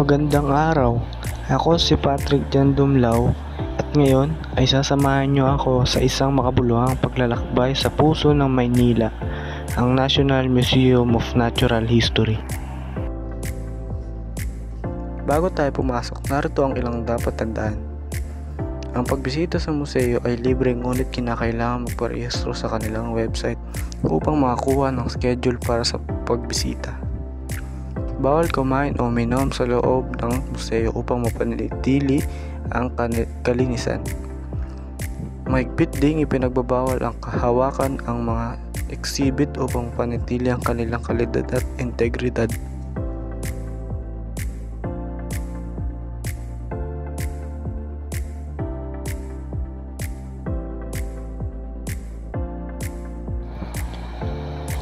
Magandang araw, ako si Patrick Jan Dumlao at ngayon ay sasamahan niyo ako sa isang makabuluhang paglalakbay sa puso ng Maynila, ang National Museum of Natural History. Bago tayo pumasok, narito ang ilang dapat tandaan. Ang pagbisita sa museo ay libre ngunit kinakailangan magparehistro sa kanilang website upang makakuha ng schedule para sa pagbisita. Bawal kumain o uminom sa loob ng museo upang mapanatili ang kalinisan. Mahigpit ding ipinagbabawal ang kahawakan ang mga exhibit upang mapanatili ang kanilang kalidad at integridad.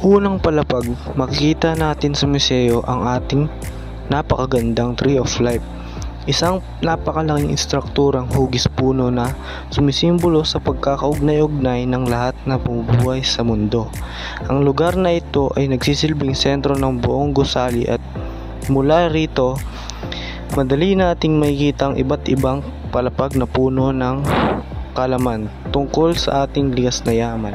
Unang palapag, makikita natin sa museo ang ating napakagandang Tree of Life. Isang napakalaking istrukturang hugis puno na sumisimbolo sa pagkakaugnay-ugnay ng lahat na bumubuhay sa mundo. Ang lugar na ito ay nagsisilbing sentro ng buong gusali at mula rito, madali nating makikita ang iba't ibang palapag na puno ng kalaman tungkol sa ating likas na yaman.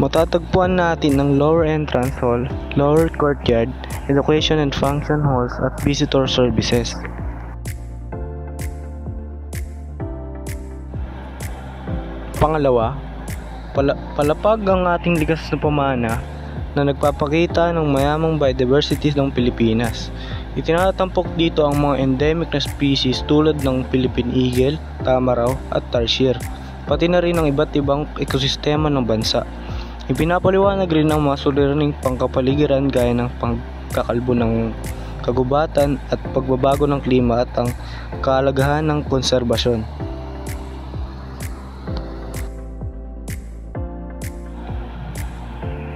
Matatagpuan natin ang Lower Entrance Hall, Lower Courtyard, Education and Function Halls at Visitor Services. Pangalawa, palapag ang ating likas na pamana na nagpapakita ng mayamang biodiversity ng Pilipinas. Itinatampok dito ang mga endemic na species tulad ng Philippine Eagle, Tamaraw at Tarsier, pati na rin ang iba't ibang ekosistema ng bansa. Ipinapaliwanag rin ng mga suliraning pangkapaligiran gaya ng pagkakalbo ng kagubatan at pagbabago ng klima at ang kahalagahan ng konserbasyon.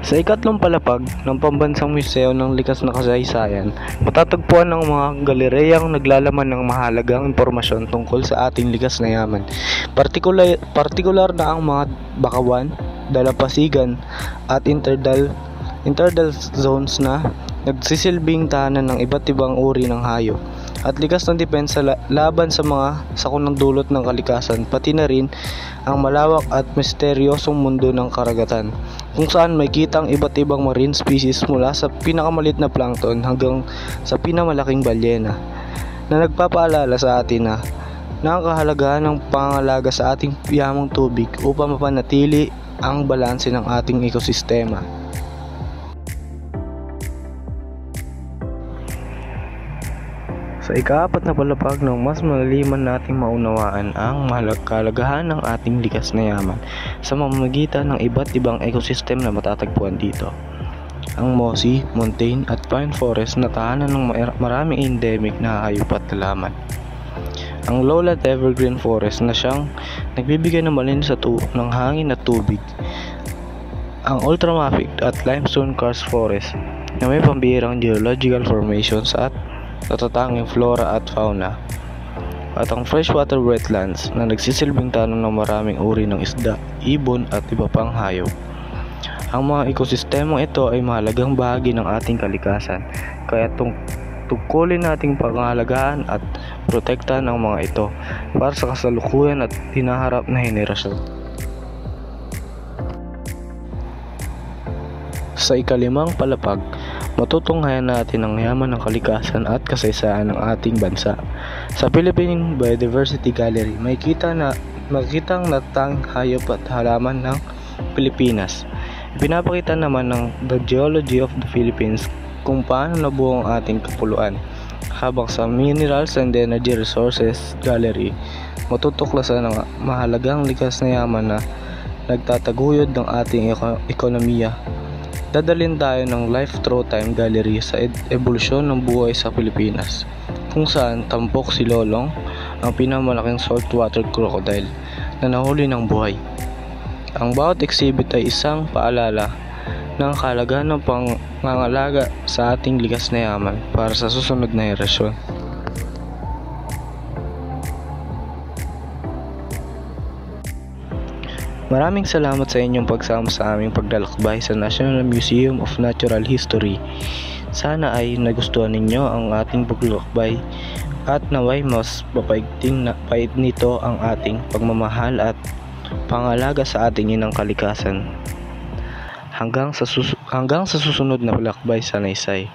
Sa ikatlong palapag ng Pambansang Museo ng Likas na Kasaysayan, matatagpuan ang mga galereyang naglalaman ng mahalagang impormasyon tungkol sa ating likas na yaman. Partikular na ang mga bakawan, dalampasigan at interdal zones na nagsisilbing tahanan ng iba't ibang uri ng hayop at likas ng depensa laban sa mga sakunang dulot ng kalikasan, pati na rin ang malawak at misteryosong mundo ng karagatan kung saan may kitang iba't ibang marine species mula sa pinakamalit na plankton hanggang sa pinamalaking balyena na nagpapaalala sa atin na ang kahalagahan ng pangangalaga sa ating yamang tubig upang mapanatili ang balanse ng ating ekosistema. Sa ikaapat na palapag ng mas malaliman nating maunawaan ang kahalagahan ng ating likas na yaman sa pamamagitan ng iba't ibang ekosistem na matatagpuan dito. Ang mossy, montane at pine forest na tahanan ng maraming endemic na hayop at halaman. Ang lowland evergreen forest na siyang nagbibigay ng malinis ng hangin at tubig. Ang ultramafic at limestone karst forest na may pambihirang geological formations at natatanging flora at fauna. At ang freshwater wetlands na nagsisilbing tanong ng maraming uri ng isda, ibon at iba pang hayop. Ang mga ekosistemang ito ay mahalagang bahagi ng ating kalikasan, kaya tungkulin nating pangangalagaan at protektahan ang mga ito para sa kasalukuyan at hinaharap na henerasyon. Sa ikalimang palapag, matutunghayan natin ang yaman ng kalikasan at kasaysayan ng ating bansa. Sa Philippine Biodiversity Gallery, makikitang natatanging hayop at halaman ng Pilipinas. Pinapakita naman ng The Geology of the Philippines kung paano nabuo ang ating kapuluan, habang sa Minerals and Energy Resources Gallery, matutuklasan ang mahalagang likas na yaman na nagtataguyod ng ating ekonomiya. Dadalhin tayo ng Life Through Time Gallery sa ebolusyon ng buhay sa Pilipinas, kung saan tampok si Lolong, ang pinamalaking saltwater crocodile na nahuli ng buhay. Ang bawat exhibit ay isang paalala ng kahalagahan ng pangangalaga sa ating likas na yaman para sa susunod na henerasyon. Maraming salamat sa inyong pagsama sa aming paglalakbay sa National Museum of Natural History. Sana ay nagustuhan ninyo ang ating paglalakbay at naway mas papaigting na pait nito ang ating pagmamahal at pangalaga sa ating inang kalikasan. Hanggang sa susunod na lakbay sa Naysay.